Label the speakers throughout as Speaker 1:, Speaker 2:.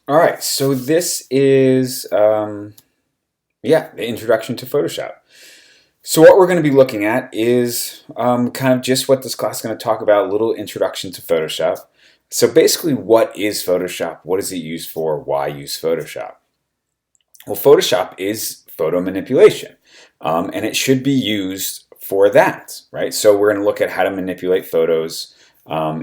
Speaker 1: All right, so this is, the introduction to Photoshop. So what we're going to be looking at is kind of just what this class is going to talk about, a little introduction to Photoshop. So basically, what is Photoshop? What is it used for? Why use Photoshop? Well, Photoshop is photo manipulation, and it should be used for that, right? So we're going to look at how to manipulate photos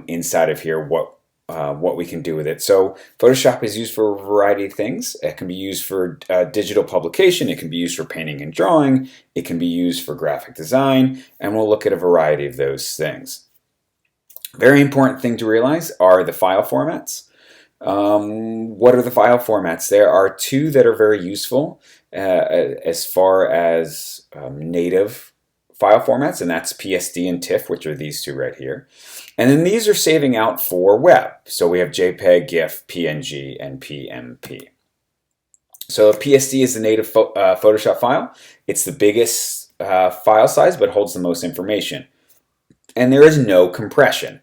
Speaker 1: inside of here, what we can do with it. So Photoshop is used for a variety of things. It can be used for digital publication. It can be used for painting and drawing. It can be used for graphic design, and we'll look at a variety of those things. Very important thing to realize are the file formats. What are the file formats? There are two that are very useful as far as native file formats, and that's PSD and TIFF, which are these two right here. And then these are saving out for web. So we have JPEG, GIF, PNG, and PMP. So PSD is the native Photoshop file. It's the biggest file size, but holds the most information. And there is no compression,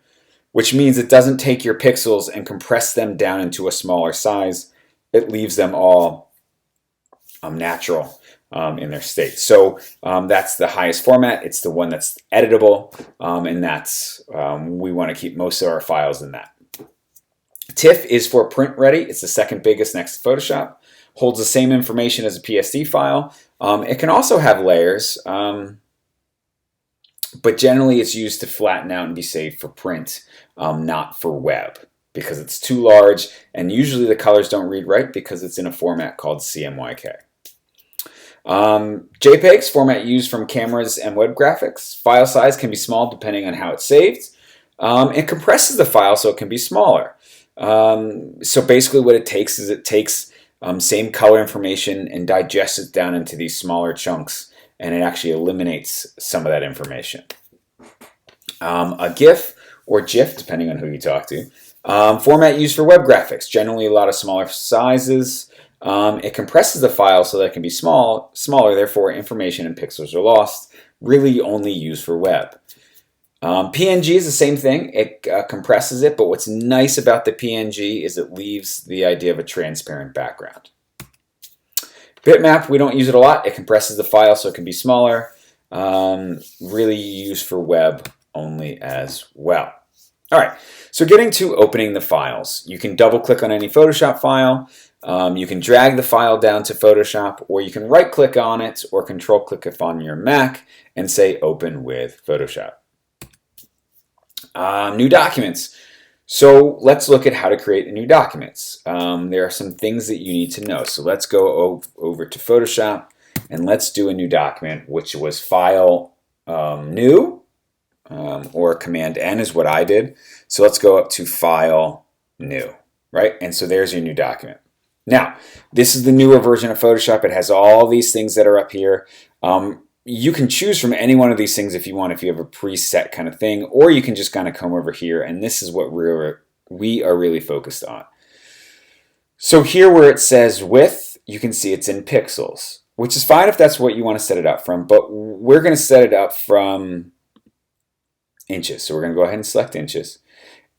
Speaker 1: which means it doesn't take your pixels and compress them down into a smaller size. It leaves them all natural in their state. So that's the highest format. It's the one that's editable, and that's we want to keep most of our files in that. TIFF is for print ready. It's the second biggest next to Photoshop. Holds the same information as a PSD file. It can also have layers, but generally it's used to flatten out and be saved for print, not for web, because it's too large, and usually the colors don't read right because it's in a format called CMYK. JPEGs, format used from cameras and web graphics. File size can be small depending on how it's saved. It compresses the file so it can be smaller. So basically what it takes is it takes same color information and digests it down into these smaller chunks, and it actually eliminates some of that information. A GIF or GIF, depending on who you talk to. Format used for web graphics, generally a lot of smaller sizes. It compresses the file so that it can be smaller, therefore information and pixels are lost, really only used for web. PNG is the same thing. It compresses it, but what's nice about the PNG is it leaves the idea of a transparent background. Bitmap, we don't use it a lot. It compresses the file so it can be smaller, really used for web only as well. All right, so getting to opening the files. You can double click on any Photoshop file. You can drag the file down to Photoshop, or you can right click on it or control click if on your Mac and say open with Photoshop. New documents. So let's look at how to create new documents. There are some things that you need to know. So let's go over to Photoshop and let's do a new document, which was file new, or Command N is what I did. So let's go up to file new, right? And so there's your new document. Now, this is the newer version of Photoshop. It has all these things that are up here. You can choose from any one of these things if you want, if you have a preset kind of thing, or you can just kind of come over here, and this is what we are really focused on. So here where it says width, you can see it's in pixels, which is fine if that's what you want to set it up from, but we're going to set it up from inches. So we're going to go ahead and select inches.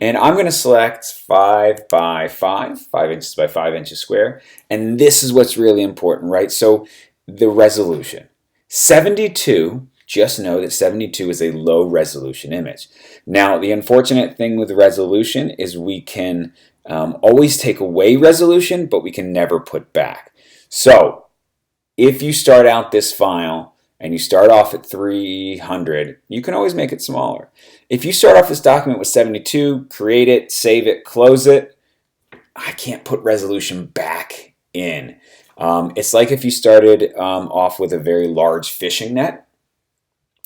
Speaker 1: And I'm going to select 5 by 5, 5 inches by 5 inches square. And this is what's really important, right? So the resolution. 72, just know that 72 is a low resolution image. Now, the unfortunate thing with the resolution is we can always take away resolution, but we can never put back. So if you start out this file and you start off at 300, you can always make it smaller. If you start off this document with 72, create it, save it, close it, I can't put resolution back in. It's like if you started off with a very large fishing net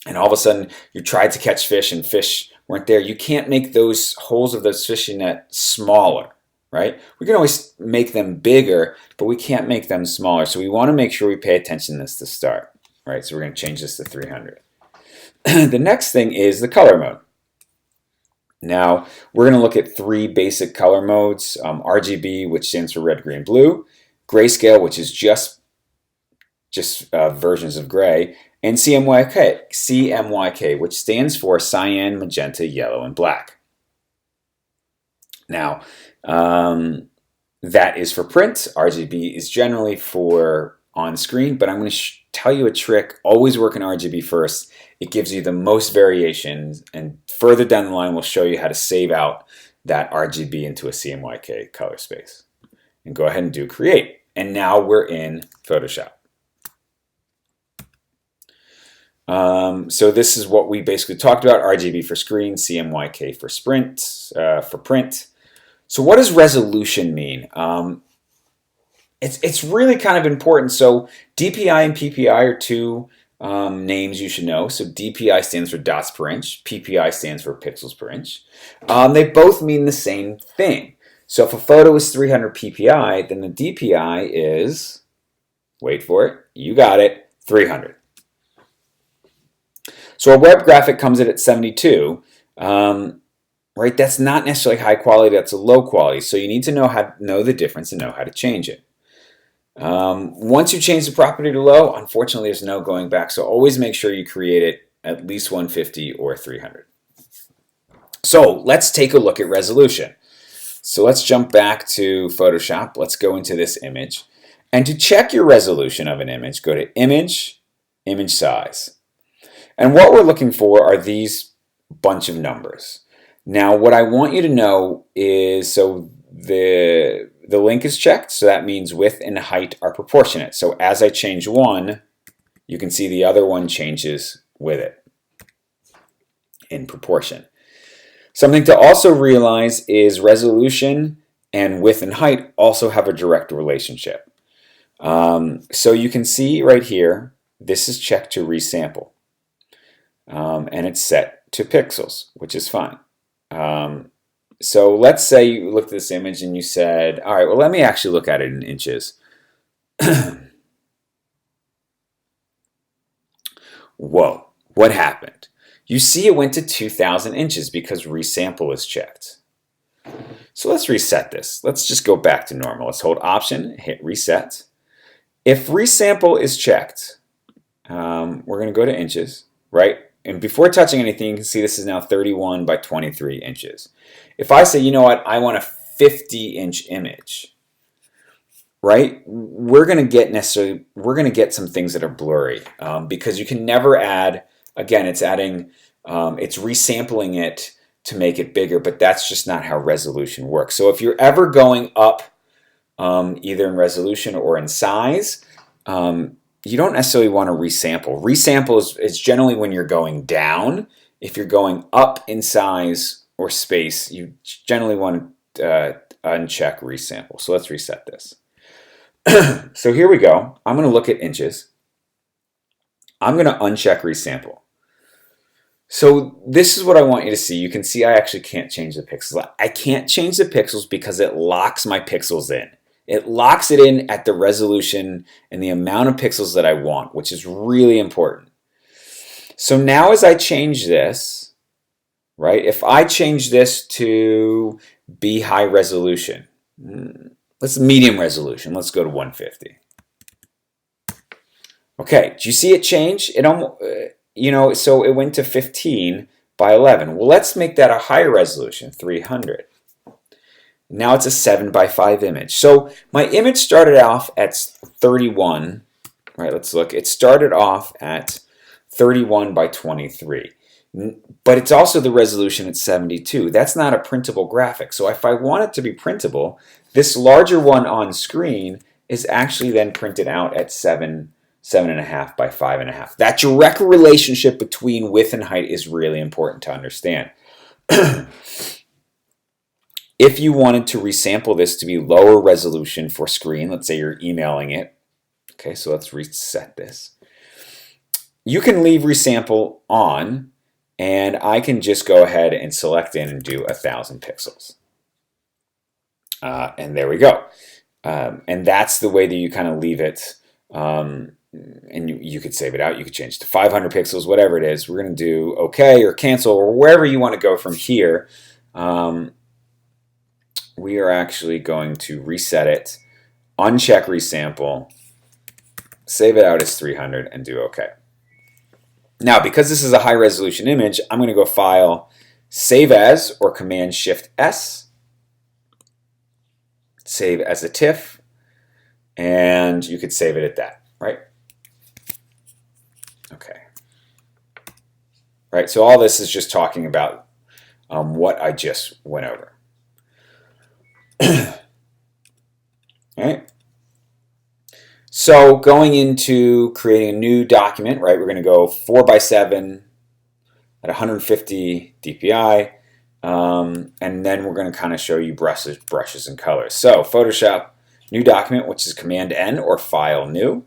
Speaker 1: and all of a sudden you tried to catch fish and fish weren't there. You can't make those holes of those fishing net smaller, right? We can always make them bigger, but we can't make them smaller. So we want to make sure we pay attention to this to start, right? So we're going to change this to 300. The next thing is the color mode. Now, we're going to look at 3 basic color modes, RGB, which stands for red, green, blue, grayscale, which is just versions of gray, and CMYK, which stands for cyan, magenta, yellow, and black. Now, that is for print. RGB is generally for on screen, but I'm going to tell you a trick. Always work in RGB first. It gives you the most variations, and further down the line we'll show you how to save out that RGB into a CMYK color space. And go ahead and do create. And now we're in Photoshop. So this is what we basically talked about: RGB for screen, CMYK for print. So what does resolution mean? It's really kind of important. So DPI and PPI are two names you should know. So DPI stands for dots per inch. PPI stands for pixels per inch. They both mean the same thing. So if a photo is 300 PPI, then the DPI is, wait for it, you got it, 300. So a web graphic comes in at 72. Right? That's not necessarily high quality, that's a low quality. So you need to know the difference and know how to change it. Once you change the property to low, unfortunately there's no going back. So always make sure you create it at least 150 or 300. So let's take a look at resolution. So let's jump back to Photoshop. Let's go into this image. And to check your resolution of an image, go to Image, Image Size. And what we're looking for are these bunch of numbers. Now, what I want you to know is, so the link is checked, so that means width and height are proportionate. So as I change one, you can see the other one changes with it in proportion. Something to also realize is resolution and width and height also have a direct relationship. So you can see right here, this is checked to resample. And it's set to pixels, which is fine. So let's say you looked at this image and you said, all right, well, let me actually look at it in inches. Whoa, what happened? You see it went to 2000 inches because resample is checked. So let's reset this. Let's just go back to normal. Let's hold Option, hit Reset. If resample is checked, we're going to go to inches, right? And before touching anything, you can see this is now 31 by 23 inches. If I say, you know what, I want a 50-inch image, right? We're going to get some things that are blurry because you can never add. Again, it's resampling it to make it bigger, but that's just not how resolution works. So if you're ever going up, either in resolution or in size, you don't necessarily want to resample. Resample is generally when you're going down. If you're going up in size or space, you generally want to uncheck resample. So let's reset this. So here we go. I'm going to look at inches. I'm going to uncheck resample. So this is what I want you to see. You can see I actually can't change the pixels. I can't change the pixels because it locks my pixels in. It locks it in at the resolution and the amount of pixels that I want, which is really important. So now as I change this, right, if I change this to be high resolution, let's medium resolution, let's go to 150. Okay, do you see it change? It almost, so it went to 15 by 11. Well, let's make that a higher resolution, 300. Now it's a 7 by 5 image. So my image started off at 31. Right, let's look. It started off at 31 by 23. But it's also the resolution at 72. That's not a printable graphic. So if I want it to be printable, this larger one on screen is actually then printed out at 7.5 by 5.5. That direct relationship between width and height is really important to understand. If you wanted to resample this to be lower resolution for screen, let's say you're emailing it. Okay, so let's reset this. You can leave resample on, and I can just go ahead and select in and do 1000 pixels. And there we go. And that's the way that you kind of leave it. And you could save it out. You could change it to 500 pixels, whatever it is. We're going to do OK or cancel or wherever you want to go from here. We are actually going to reset it, uncheck resample, save it out as 300, and do OK. Now, because this is a high resolution image, I'm going to go File, Save As, or Command-Shift-S. save as a TIFF, and you could save it at that, right? Okay. Right, so all this is just talking about what I just went over. All right. So going into creating a new document, right, we're going to go 4x7 at 150 dpi, and then we're going to kind of show you brushes and colors. So Photoshop, new document, which is Command N or File New,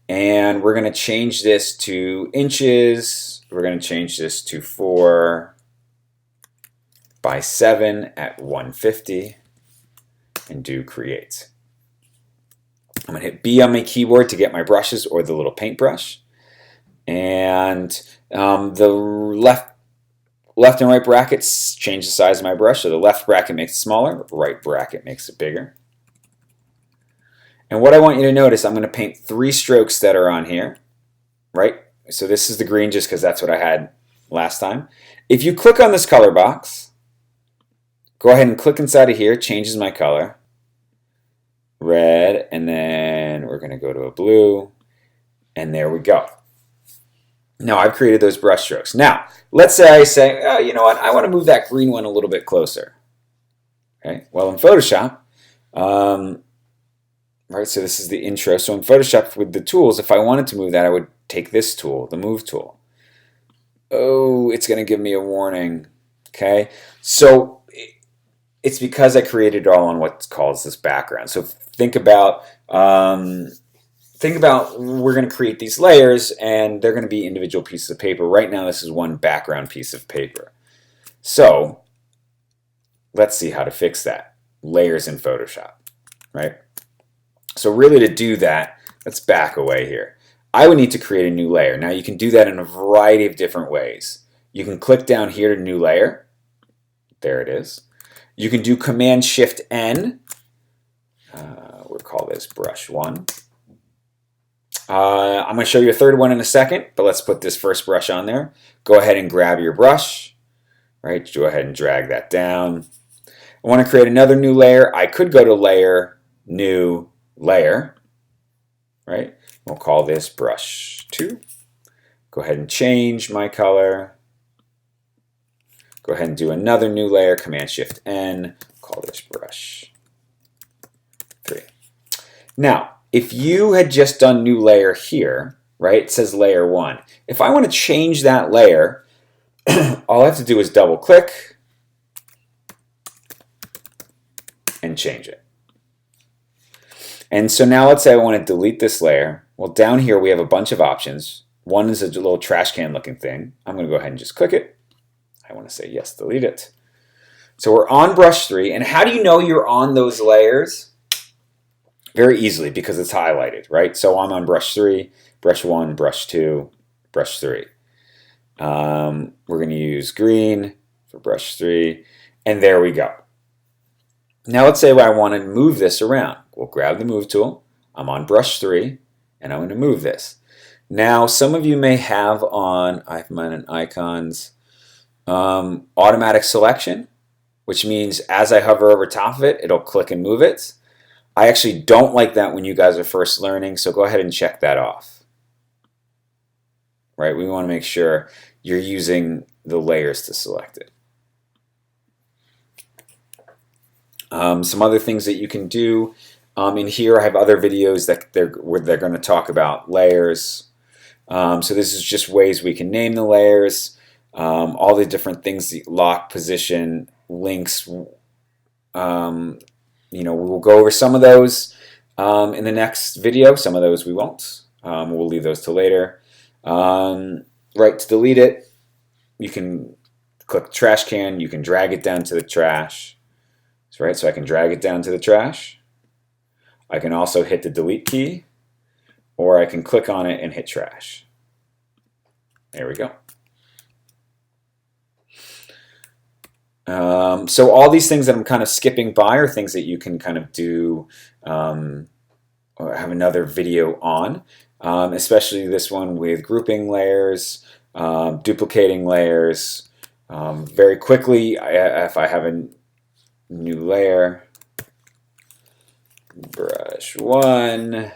Speaker 1: and we're going to change this to inches. We're going to change this to 4x7 at 150 and do Create. I'm going to hit B on my keyboard to get my brushes or the little paintbrush. And the left and right brackets change the size of my brush. So the left bracket makes it smaller, right bracket makes it bigger. And what I want you to notice, I'm going to paint 3 strokes that are on here, right? So this is the green just because that's what I had last time. If you click on this color box, go ahead and click inside of here, changes my color. Red, and then we're going to go to a blue, and there we go. Now I've created those brush strokes. Now, let's say I say, oh, you know what, I want to move that green one a little bit closer. Okay, well in Photoshop, right, so this is the intro. So in Photoshop with the tools, if I wanted to move that, I would take this tool, the Move tool. Oh, it's going to give me a warning. Okay, so it's because I created it all on what's called this background. So think about we're going to create these layers, and they're going to be individual pieces of paper. Right now, this is one background piece of paper. So let's see how to fix that. Layers in Photoshop, right? So really to do that, let's back away here. I would need to create a new layer. Now you can do that in a variety of different ways. You can click down here to New Layer. There it is. You can do Command-Shift-N. We'll call this Brush 1. I'm going to show you a third one in a second, but let's put this first brush on there. Go ahead and grab your brush. Right, go ahead and drag that down. I want to create another new layer. I could go to Layer, New, Layer. Right, we'll call this Brush 2. Go ahead and change my color. Go ahead and do another new layer, Command-Shift-N, call this Brush 3. Now, if you had just done new layer here, right, it says Layer 1. If I want to change that layer, all I have to do is double click and change it. And so now let's say I want to delete this layer. Well, down here we have a bunch of options. One is a little trash can looking thing. I'm going to go ahead and just click it. I want to say yes, delete it. So we're on brush 3, and how do you know you're on those layers? Very easily, because it's highlighted, right? So I'm on brush 3, brush 1, brush 2, brush 3. We're going to use green for brush 3, and there we go. Now let's say I want to move this around. We'll grab the Move tool. I'm on brush 3, and I'm going to move this. Now some of you may have on, I have mine in icons, automatic selection, which means as I hover over top of it, it'll click and move it. I actually don't like that when you guys are first learning, so go ahead and check that off. Right, we want to make sure you're using the layers to select it. Some other things that you can do in here, I have other videos that where they're going to talk about layers. So this is just ways we can name the layers. All the different things, the lock, position, links. You know, we will go over some of those in the next video. Some of those we won't. We'll leave those till later. Right, to delete it, you can click trash can. You can drag it down to the trash. Right, so I can drag it down to the trash. I can also hit the delete key, or I can click on it and hit trash. There we go. So all these things that I'm kind of skipping by are things that you can kind of do or have another video on, especially this one with grouping layers, duplicating layers. Very quickly, if I have a new layer, brush 1.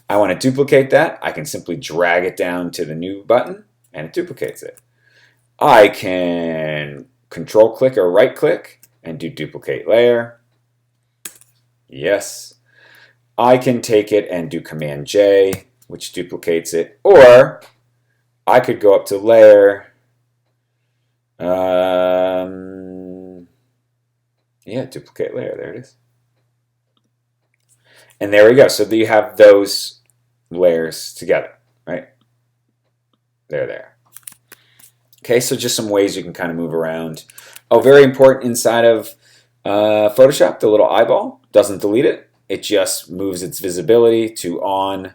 Speaker 1: I want to duplicate that. I can simply drag it down to the new button and it duplicates it. I can control click or right click and do duplicate layer. Yes. I can take it and do Command J, which duplicates it, or I could go up to layer. Yeah, duplicate layer. There it is. And there we go. So you have those layers together, right? They're there. Okay, so just some ways you can kind of move around. Oh, very important inside of Photoshop, the little eyeball doesn't delete it. It just moves its visibility to on,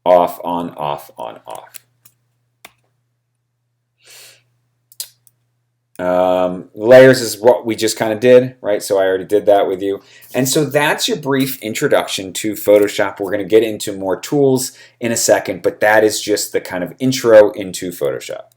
Speaker 1: off, on, off, on, off. Layers is what we just kind of did, right? So I already did that with you. And so that's your brief introduction to Photoshop. We're going to get into more tools in a second, but that is just the kind of intro into Photoshop.